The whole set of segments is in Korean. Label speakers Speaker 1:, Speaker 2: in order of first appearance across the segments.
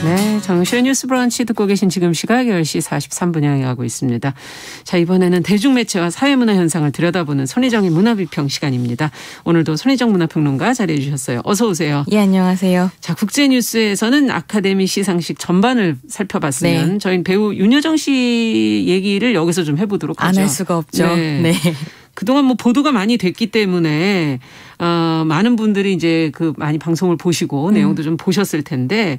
Speaker 1: 네, 정실의 뉴스 브런치 듣고 계신 지금 시각 10시 43분 향하고 있습니다. 자, 이번에는 대중매체와 사회문화 현상을 들여다보는 손희정의 문화비평 시간입니다. 오늘도 손희정 문화평론가 자리해 주셨어요. 어서 오세요.
Speaker 2: 예, 안녕하세요.
Speaker 1: 자, 국제뉴스에서는 아카데미 시상식 전반을 살펴봤으면 저희 배우 윤여정 씨 얘기를 여기서 좀 해보도록 하죠.
Speaker 2: 안 할 수가 없죠.
Speaker 1: 네. 그동안 뭐 보도가 많이 됐기 때문에 많은 분들이 이제 그 많이 방송을 보시고 내용도 좀 보셨을 텐데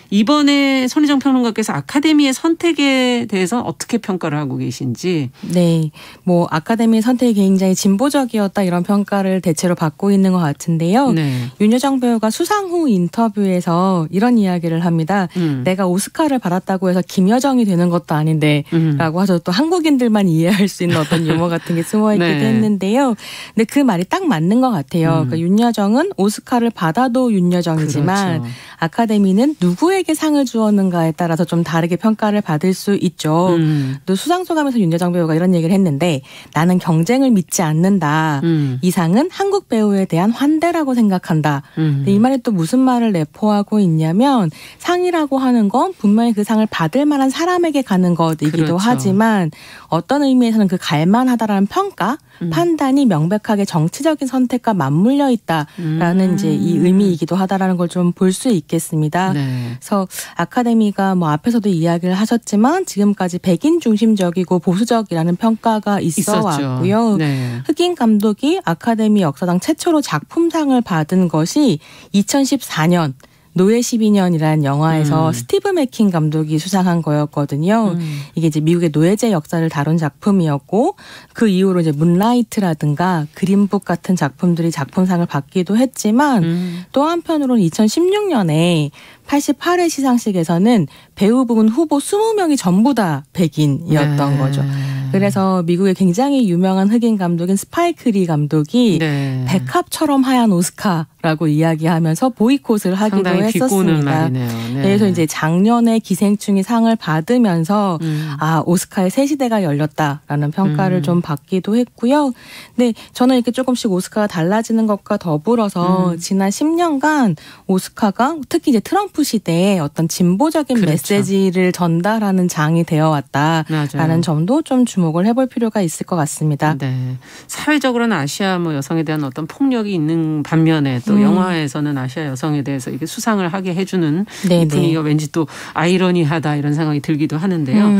Speaker 1: 이번에 손희정 평론가께서 아카데미의 선택에 대해서 어떻게 평가를 하고 계신지.
Speaker 2: 네. 뭐 아카데미 선택이 굉장히 진보적이었다 이런 평가를 대체로 받고 있는 것 같은데요.
Speaker 1: 네.
Speaker 2: 윤여정 배우가 수상 후 인터뷰에서 이런 이야기를 합니다. 내가 오스카를 받았다고 해서 김여정이 되는 것도 아닌데 라고 하셔서 또 한국인들만 이해할 수 있는 어떤 유머 같은 게 숨어있기도 했는데요. 근데 그 말이 딱 맞는 것 같아요. 그러니까 윤여정은 오스카를 받아도 윤여정이지만
Speaker 1: 그렇죠.
Speaker 2: 아카데미는 누구에게 상을 주었는가에 따라서 좀 다르게 평가를 받을 수 있죠. 또 수상소감에서 윤여정 배우가 이런 얘기를 했는데 나는 경쟁을 믿지 않는다. 이 상은 한국 배우에 대한 환대라고 생각한다. 이 말이 또 무슨 말을 내포하고 있냐면 상이라고 하는 건 분명히 그 상을 받을 만한 사람에게 가는 것이기도
Speaker 1: 그렇죠.
Speaker 2: 하지만 어떤 의미에서는 그 갈만하다라는 평가, 판단이 명백하게 정치적인 선택과 맞물려 있다라는 이제 이 의미이기도 하다라는 걸 좀 볼 수 있겠습니다.
Speaker 1: 네.
Speaker 2: 그래서 아카데미가 뭐 앞에서도 이야기를 하셨지만 지금까지 백인 중심적이고 보수적이라는 평가가 있어 왔고요.
Speaker 1: 네.
Speaker 2: 흑인 감독이 아카데미 역사상 최초로 작품상을 받은 것이 2014년 노예 12년이라는 영화에서 스티브 맥킨 감독이 수상한 거였거든요. 이게 이제 미국의 노예제 역사를 다룬 작품이었고 그 이후로 이제 문라이트라든가 그린북 같은 작품들이 작품상을 받기도 했지만 또 한편으로는 2016년에 88회 시상식에서는 배우 부문 후보 20명이 전부 다 백인이었던 거죠. 그래서 미국의 굉장히 유명한 흑인 감독인 스파이크 리 감독이 백합처럼 하얀 오스카라고 이야기하면서 보이콧을 하기도 했었습니다.
Speaker 1: 네.
Speaker 2: 그래서 이제 작년에 기생충이 상을 받으면서 오스카의 새 시대가 열렸다라는 평가를 좀 받기도 했고요. 근데 저는 이렇게 조금씩 오스카가 달라지는 것과 더불어서 지난 10년간 오스카가 특히 이제 트럼프 시대에 어떤 진보적인 메시지를 전달하는 장이 되어 왔다라는 점도 좀 주목을 해볼 필요가 있을 것 같습니다.
Speaker 1: 네. 사회적으로는 아시아 뭐 여성에 대한 어떤 폭력이 있는 반면에 또 영화에서는 아시아 여성에 대해서 이게 수상을 하게 해주는 이 분위기가 왠지 또 아이러니하다 이런 생각이 들기도 하는데요.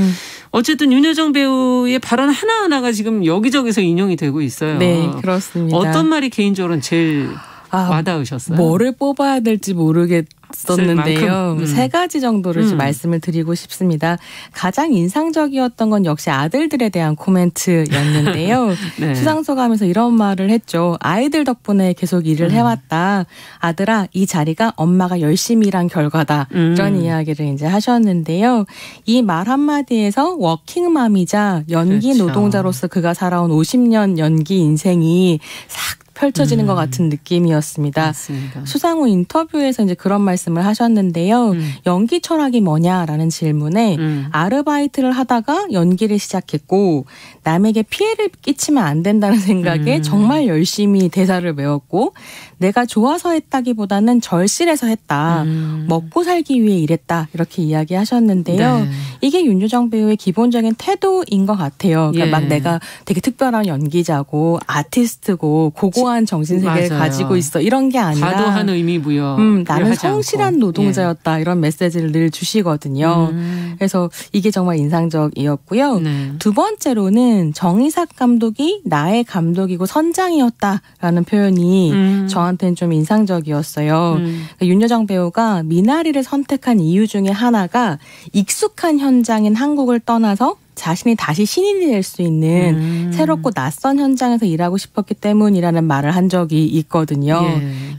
Speaker 1: 어쨌든 윤여정 배우의 발언 하나하나가 지금 여기저기서 인용이 되고 있어요.
Speaker 2: 네, 그렇습니다.
Speaker 1: 어떤 말이 개인적으로는 제일 와닿으셨어요?
Speaker 2: 뭐를 뽑아야 될지 모르겠었는데요. 세 가지 정도를 좀 말씀을 드리고 싶습니다. 가장 인상적이었던 건 역시 아들들에 대한 코멘트였는데요.
Speaker 1: 네.
Speaker 2: 수상소감에서 이런 말을 했죠. 아이들 덕분에 계속 일을 해왔다. 아들아, 이 자리가 엄마가 열심히 일한 결과다. 이런 이야기를 이제 하셨는데요. 이 말 한마디에서 워킹맘이자 연기 노동자로서 그가 살아온 50년 연기 인생이 싹 펼쳐지는 것 같은 느낌이었습니다.
Speaker 1: 맞습니다.
Speaker 2: 수상 후 인터뷰에서 이제 그런 말씀을 하셨는데요. 연기 철학이 뭐냐라는 질문에 아르바이트를 하다가 연기를 시작했고 남에게 피해를 끼치면 안 된다는 생각에 정말 열심히 대사를 외웠고 내가 좋아서 했다기보다는 절실해서 했다. 먹고 살기 위해 일했다. 이렇게 이야기하셨는데요.
Speaker 1: 네.
Speaker 2: 이게 윤여정 배우의 기본적인 태도인 것 같아요. 그러니까 막 내가 되게 특별한 연기자고 아티스트고 고고한 정신세계를 가지고 있어. 이런 게 아니라
Speaker 1: 과도한 의미부여.
Speaker 2: 나는 성실한 노동자였다. 이런 메시지를 늘 주시거든요. 그래서 이게 정말 인상적이었고요. 두 번째로는 정의삭 감독이 나의 감독이고 선장이었다라는 표현이 저한테는 좀 인상적이었어요. 그러니까 윤여정 배우가 미나리를 선택한 이유 중에 하나가 익숙한 현장인 한국을 떠나서 자신이 다시 신인이 될 수 있는 새롭고 낯선 현장에서 일하고 싶었기 때문이라는 말을 한 적이 있거든요.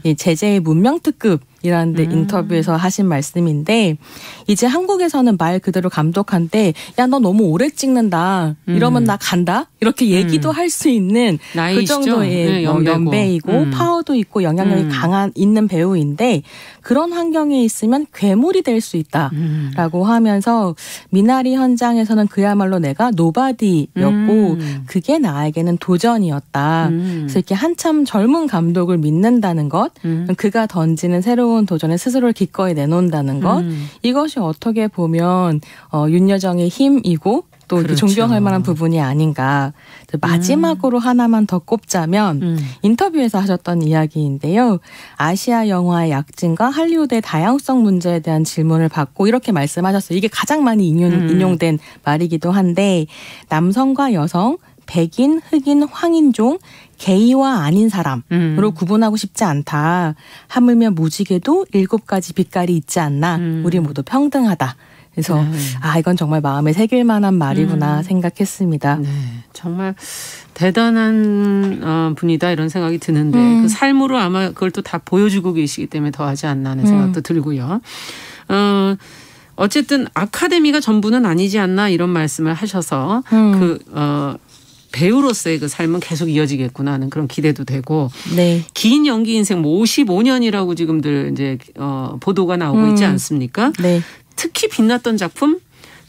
Speaker 2: 예. 제재의 문명특급이라는 데 인터뷰에서 하신 말씀인데 이제 한국에서는 말 그대로 감독한테 야, 너 너무 오래 찍는다. 이러면 나 간다. 이렇게 얘기도 할 수 있는 그 정도의 연배이고 파워도 있고 영향력이 있는 배우인데 그런 환경에 있으면 괴물이 될 수 있다라고 하면서 미나리 현장에서는 그야말로 내가 노바디였고 그게 나에게는 도전이었다. 그래서 이렇게 한참 젊은 감독을 믿는다는 것, 그가 던지는 새로운 새로운 도전에 스스로를 기꺼이 내놓는다는 것. 이것이 어떻게 보면 윤여정의 힘이고 또 그렇죠. 존경할 만한 부분이 아닌가. 마지막으로 하나만 더 꼽자면 인터뷰에서 하셨던 이야기인데요. 아시아 영화의 약진과 할리우드의 다양성 문제에 대한 질문을 받고 이렇게 말씀하셨어요. 이게 가장 많이 인용된 말이기도 한데 남성과 여성, 백인, 흑인, 황인종, 게이와 아닌 사람으로 구분하고 싶지 않다. 하물며 무지개도 7가지 빛깔이 있지 않나. 우리 모두 평등하다. 그래서 이건 정말 마음에 새길 만한 말이구나 생각했습니다.
Speaker 1: 네, 정말 대단한 분이다 이런 생각이 드는데 그 삶으로 아마 그걸 또 다 보여주고 계시기 때문에 더하지 않나 하는 생각도 들고요. 어쨌든 아카데미가 전부는 아니지 않나 이런 말씀을 하셔서 배우로서의 그 삶은 계속 이어지겠구나 하는 그런 기대도 되고
Speaker 2: 네.
Speaker 1: 긴 연기 인생 55년이라고 지금들 이제 보도가 나오고 있지 않습니까?
Speaker 2: 네.
Speaker 1: 특히 빛났던 작품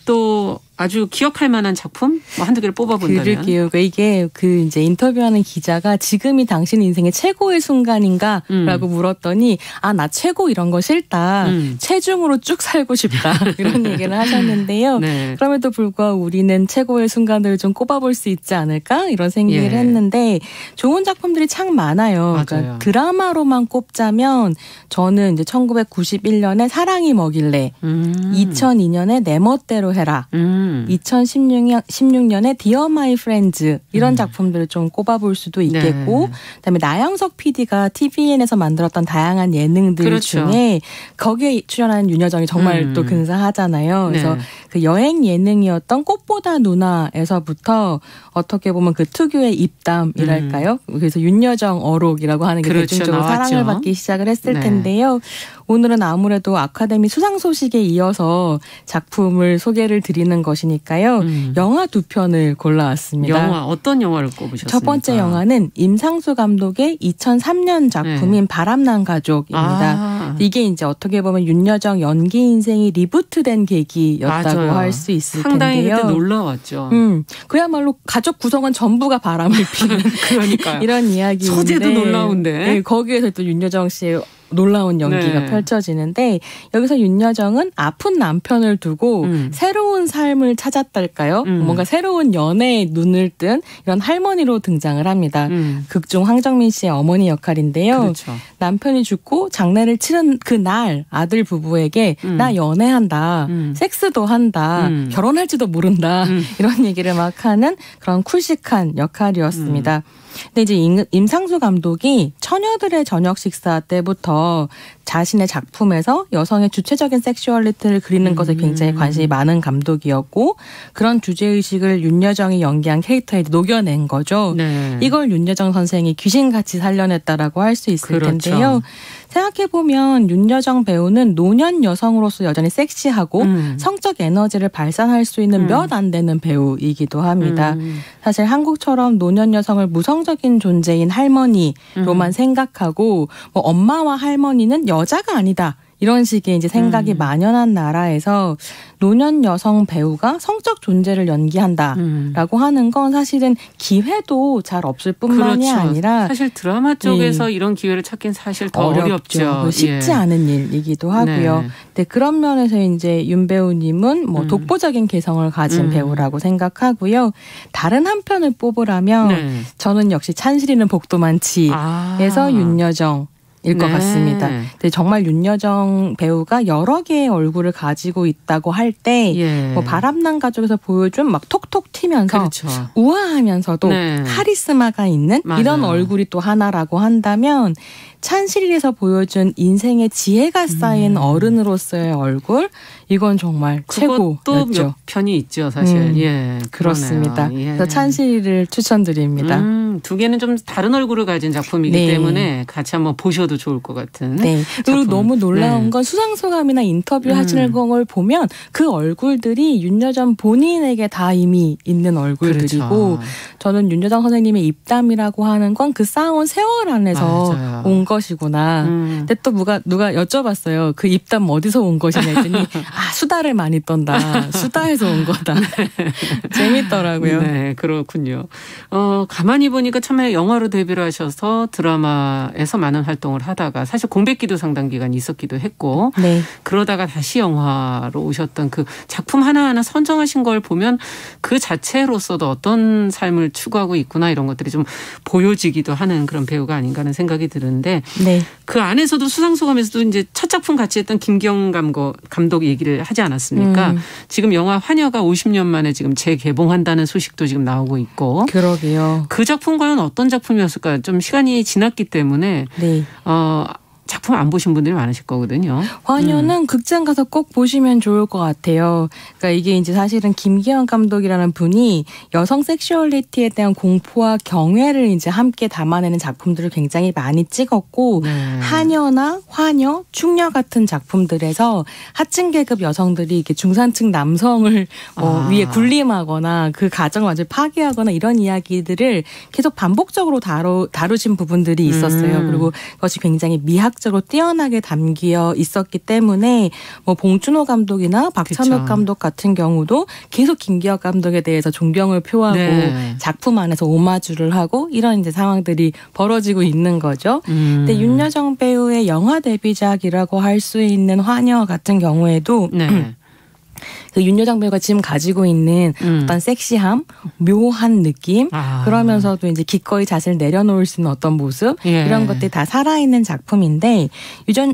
Speaker 1: 또 아주 기억할 만한 작품 뭐 한두 개를 뽑아본다면.
Speaker 2: 그러게요. 이게 이제 인터뷰하는 기자가 지금이 당신 인생의 최고의 순간인가라고 물었더니 나 최고 이런 거 싫다. 체중으로 쭉 살고 싶다. 이런 얘기를 하셨는데요.
Speaker 1: 네.
Speaker 2: 그럼에도 불구하고 우리는 최고의 순간들을 좀 꼽아볼 수 있지 않을까 이런 생각을 했는데 좋은 작품들이 참 많아요. 그러니까 드라마로만 꼽자면 저는 이제 1991년에 사랑이 뭐길래 2002년에 내 멋대로 해라. 2016년에 Dear My Friends 이런 작품들을 좀 꼽아볼 수도 있겠고 네. 그다음에 나영석 PD가 TVN에서 만들었던 다양한 예능들 그렇죠. 중에 거기에 출연한 윤여정이 정말 또 근사하잖아요. 그래서 네. 그 여행 예능이었던 꽃보다 누나에서부터 어떻게 보면 그 특유의 입담이랄까요? 그래서 윤여정 어록이라고 하는 게 그렇죠. 대중적으로 나왔죠. 사랑을 받기 시작을 했을 네. 텐데요. 오늘은 아무래도 아카데미 수상 소식에 이어서 작품을 소개를 드리는 것이니까요. 영화 2편을 골라왔습니다.
Speaker 1: 영화 어떤 영화를 꼽으셨습니까?
Speaker 2: 첫 번째 영화는 임상수 감독의 2003년 작품인 네. 바람난 가족입니다. 이게 이제 어떻게 보면 윤여정 연기 인생이 리부트된 계기였다고 할 수 있을
Speaker 1: 상당히
Speaker 2: 텐데요.
Speaker 1: 상당히 그때 놀라웠죠.
Speaker 2: 그야말로 가족 구성원 전부가 바람을 피는
Speaker 1: 그러니까요.
Speaker 2: 이런 이야기인데
Speaker 1: 소재도 놀라운데
Speaker 2: 네, 거기에서 또 윤여정 씨의 놀라운 연기가 네. 펼쳐지는데 여기서 윤여정은 아픈 남편을 두고 새로운 삶을 찾았달까요? 뭔가 새로운 연애에 눈을 뜬 이런 할머니로 등장을 합니다. 극중 황정민 씨의 어머니 역할인데요.
Speaker 1: 그렇죠.
Speaker 2: 남편이 죽고 장례를 치른 그날 아들 부부에게 나 연애한다. 섹스도 한다. 결혼할지도 모른다. 이런 얘기를 막 하는 그런 쿨식한 역할이었습니다. 근데 이제 임상수 감독이 처녀들의 저녁 식사 때부터 자신의 작품에서 여성의 주체적인 섹슈얼리티를 그리는 것에 굉장히 관심이 많은 감독이었고 그런 주제의식을 윤여정이 연기한 캐릭터에 녹여낸 거죠. 네. 이걸 윤여정 선생이 귀신같이 살려냈다라고 할 수 있을 그렇죠. 텐데요. 생각해보면 윤여정 배우는 노년 여성으로서 여전히 섹시하고 성적 에너지를 발산할 수 있는 몇 안 되는 배우이기도 합니다. 사실 한국처럼 노년 여성을 무성적인 존재인 할머니로만 생각하고 뭐 엄마와 할머니는 여자가 아니다. 이런 식의 이제 생각이 만연한 나라에서 노년 여성 배우가 성적 존재를 연기한다라고 하는 건 사실은 기회도 잘 없을 뿐만이
Speaker 1: 그렇죠.
Speaker 2: 아니라
Speaker 1: 사실 드라마 쪽에서 이런 기회를 찾긴 사실 더 어렵죠.
Speaker 2: 쉽지 않은 일이기도 하고요.
Speaker 1: 네.
Speaker 2: 근데 그런 면에서 이제 윤 배우님은 뭐 독보적인 개성을 가진 배우라고 생각하고요. 다른 한 편을 뽑으라면 네. 저는 역시 찬실이는 복도 많지에서 윤여정 일 것 같습니다. 근데 정말 윤여정 배우가 여러 개의 얼굴을 가지고 있다고 할 때 뭐 바람난 가족에서 보여준 막 톡톡 튀면서
Speaker 1: 그렇죠.
Speaker 2: 우아하면서도 카리스마가 있는
Speaker 1: 맞아요.
Speaker 2: 이런 얼굴이 또 하나라고 한다면 찬실에서 보여준 인생의 지혜가 쌓인 어른으로서의 얼굴 이건 정말 최고였죠.
Speaker 1: 또 몇 편이 있죠, 사실.
Speaker 2: 그렇습니다. 그래서 찬실을 추천드립니다.
Speaker 1: 두 개는 좀 다른 얼굴을 가진 작품이기 때문에 같이 한번 보셔도 좋을 것 같은.
Speaker 2: 네. 그리고 너무 놀라운 건 수상소감이나 인터뷰 하시는 걸 보면 그 얼굴들이 윤여정 본인에게 다 이미 있는 얼굴들이고
Speaker 1: 그렇죠.
Speaker 2: 저는 윤여정 선생님의 입담이라고 하는 건 그 쌓아온 세월 안에서 온 것이구나. 근데 또 누가 여쭤봤어요. 그 입담 어디서 온 것이냐 했더니 수다를 많이 떤다. 수다에서 온 거다. 재밌더라고요.
Speaker 1: 네, 그렇군요. 가만히 보니까 처음에 영화로 데뷔를 하셔서 드라마에서 많은 활동을 하다가 사실 공백기도 상당 기간 있었기도 했고 네. 그러다가 다시 영화로 오셨던 그 작품 하나하나 선정하신 걸 보면 그 자체로서도 어떤 삶을 추구하고 있구나 이런 것들이 좀 보여지기도 하는 그런 배우가 아닌가 하는 생각이 드는데 네. 그 안에서도 수상소감에서도 이제 첫 작품 같이 했던 김기영 감독 얘기를 하지 않았습니까? 지금 영화 화녀가 50년 만에 지금 재개봉한다는 소식도 지금 나오고 있고.
Speaker 2: 그러게요.
Speaker 1: 그 작품 과연 어떤 작품이었을까요? 좀 시간이 지났기 때문에 네. 작품 안 보신 분들이 많으실 거거든요.
Speaker 2: 화녀는 극장 가서 꼭 보시면 좋을 것 같아요. 그러니까 이게 이제 사실은 김기현 감독이라는 분이 여성 섹슈얼리티에 대한 공포와 경외를 이제 함께 담아내는 작품들을 굉장히 많이 찍었고 하녀나 화녀, 충녀 같은 작품들에서 하층 계급 여성들이 이렇게 중산층 남성을 위에 군림하거나 그 가정을 완전히 파괴하거나 이런 이야기들을 계속 반복적으로 다루신 부분들이 있었어요. 그리고 그것이 굉장히 미학적으로 뛰어나게 담겨 있었기 때문에 뭐 봉준호 감독이나 박찬욱 그쵸. 감독 같은 경우도 계속 김기현 감독에 대해서 존경을 표하고 네. 작품 안에서 오마주를 하고 이런 이제 상황들이 벌어지고 있는 거죠. 근데 윤여정 배우의 영화 데뷔작이라고 할 수 있는 화녀 같은 경우에도 네. 그 윤여정 배우가 지금 가지고 있는 어떤 섹시함, 묘한 느낌, 그러면서도 이제 기꺼이 자신을 내려놓을 수 있는 어떤 모습 예. 이런 것들이 다 살아있는 작품인데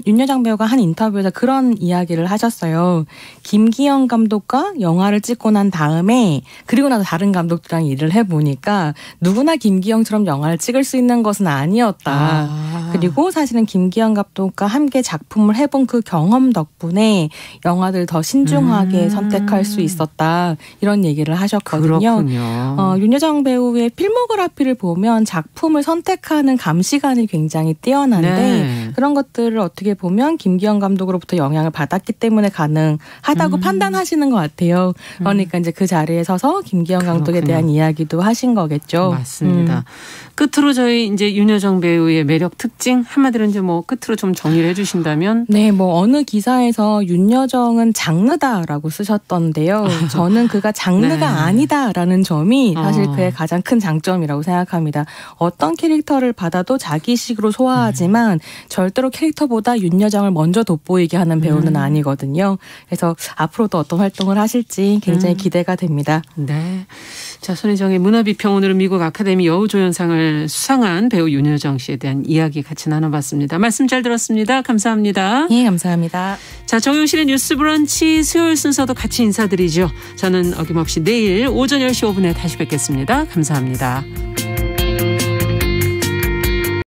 Speaker 2: 윤여정 배우가 한 인터뷰에서 그런 이야기를 하셨어요. 김기현 감독과 영화를 찍고 난 다음에 그리고 나서 다른 감독들이랑 일을 해보니까 누구나 김기현처럼 영화를 찍을 수 있는 것은 아니었다. 그리고 사실은 김기현 감독과 함께 작품을 해본 그 경험 덕분에 영화들 더 신중하게 선택할 수 있었다. 이런 얘기를 하셨거든요.
Speaker 1: 그렇군요.
Speaker 2: 윤여정 배우의 필모그래피를 보면 작품을 선택하는 감시관이 굉장히 뛰어난데 네. 그런 것들을 어떻게 보면 김기현 감독으로부터 영향을 받았기 때문에 가능하다고 판단하시는 것 같아요. 그러니까 이제 그 자리에 서서 김기현 감독에 대한 이야기도 하신 거겠죠.
Speaker 1: 맞습니다. 끝으로 저희 이제 윤여정 배우의 매력 특징 한마디로 이제 뭐 끝으로 좀 정리를 해주신다면
Speaker 2: 네, 뭐 어느 기사에서 윤여정은 장르다라고 쓰셨던데요. 저는 그가 장르가 네. 아니다라는 점이 사실 그의 가장 큰 장점이라고 생각합니다. 어떤 캐릭터를 받아도 자기식으로 소화하지만 절대로 캐릭터보다 윤여정을 먼저 돋보이게 하는 배우는 아니거든요. 그래서 앞으로도 어떤 활동을 하실지 굉장히 기대가 됩니다.
Speaker 1: 네. 자, 손혜정의 문화비평 오늘은 미국 아카데미 여우조연상을 수상한 배우 윤여정 씨에 대한 이야기 같이 나눠봤습니다. 말씀 잘 들었습니다. 감사합니다.
Speaker 2: 예, 감사합니다.
Speaker 1: 자, 정용실의 뉴스 브런치 수요일 순서도 같이 인사드리죠. 저는 어김없이 내일 오전 10시 5분에 다시 뵙겠습니다. 감사합니다.